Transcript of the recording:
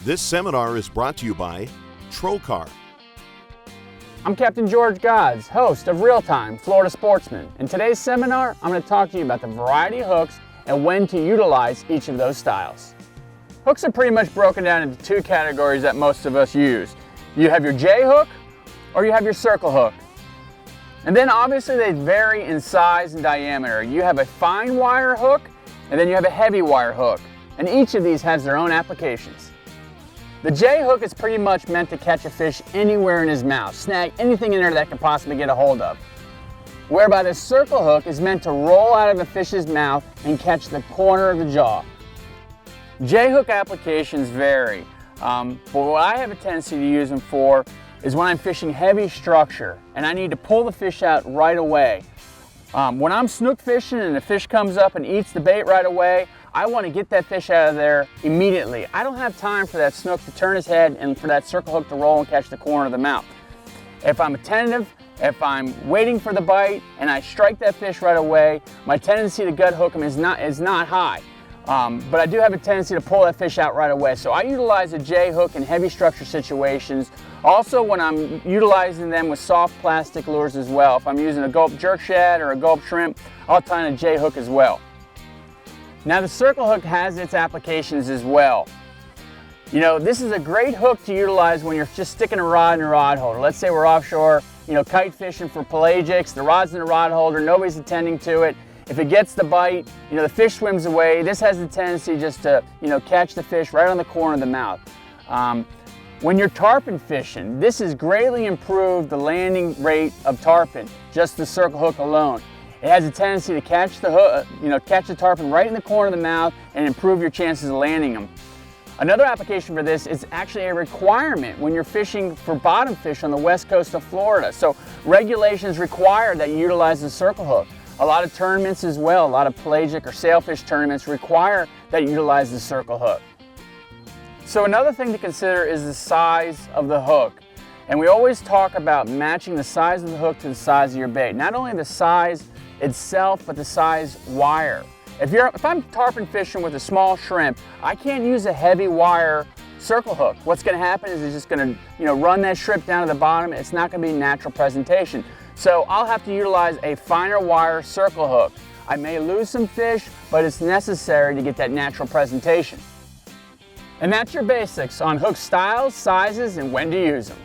This seminar is brought to you by Trocar. I'm Captain George Gozdz, host of Time Florida Sportsman. In today's seminar, I'm going to talk to you about the variety of hooks and when to utilize each of those styles. Hooks are pretty much broken down into two categories that most of us use. You have your J hook or you have your circle hook. And then obviously they vary in size and diameter. You have a fine wire hook and then you have a heavy wire hook. And each of these has their own applications. The J hook is pretty much meant to catch a fish anywhere in his mouth, snag anything in there that can possibly get a hold of. Whereby the circle hook is meant to roll out of the fish's mouth and catch the corner of the jaw. J hook applications vary, but what I have a tendency to use them for is when I'm fishing heavy structure and I need to pull the fish out right away. When I'm snook fishing and the fish comes up and eats the bait right away, I want to get that fish out of there immediately. I don't have time for that snook to turn his head and for that circle hook to roll and catch the corner of the mouth. If I'm attentive, if I'm waiting for the bite and I strike that fish right away, my tendency to gut hook him is not high. But I do have a tendency to pull that fish out right away. So I utilize a J hook in heavy structure situations. Also when I'm utilizing them with soft plastic lures as well. If I'm using a gulp jerk shad or a gulp shrimp, I'll tie in a J hook as well. Now the circle hook has its applications as well. You know, this is a great hook to utilize when you're just sticking a rod in a rod holder. Let's say we're offshore, kite fishing for pelagics, the rod's in the rod holder, nobody's attending to it. If it gets the bite, the fish swims away. This has the tendency just to, catch the fish right on the corner of the mouth. When you're tarpon fishing, this has greatly improved the landing rate of tarpon, just the circle hook alone. It has a tendency to catch the hook, catch the tarpon right in the corner of the mouth and improve your chances of landing them. Another application for this is actually a requirement when you're fishing for bottom fish on the west coast of Florida. So regulations require that you utilize the circle hook. A lot of tournaments as well, a lot of pelagic or sailfish tournaments require that you utilize the circle hook. So another thing to consider is the size of the hook. And we always talk about matching the size of the hook to the size of your bait. Not only the size itself, but the size wire. If I'm tarpon fishing with a small shrimp, I can't use a heavy wire circle hook. What's going to happen is it's just going to run that shrimp down to the bottom. It's not going to be natural presentation. So I'll have to utilize a finer wire circle hook. I may lose some fish, but it's necessary to get that natural presentation. And that's your basics on hook styles, sizes, and when to use them.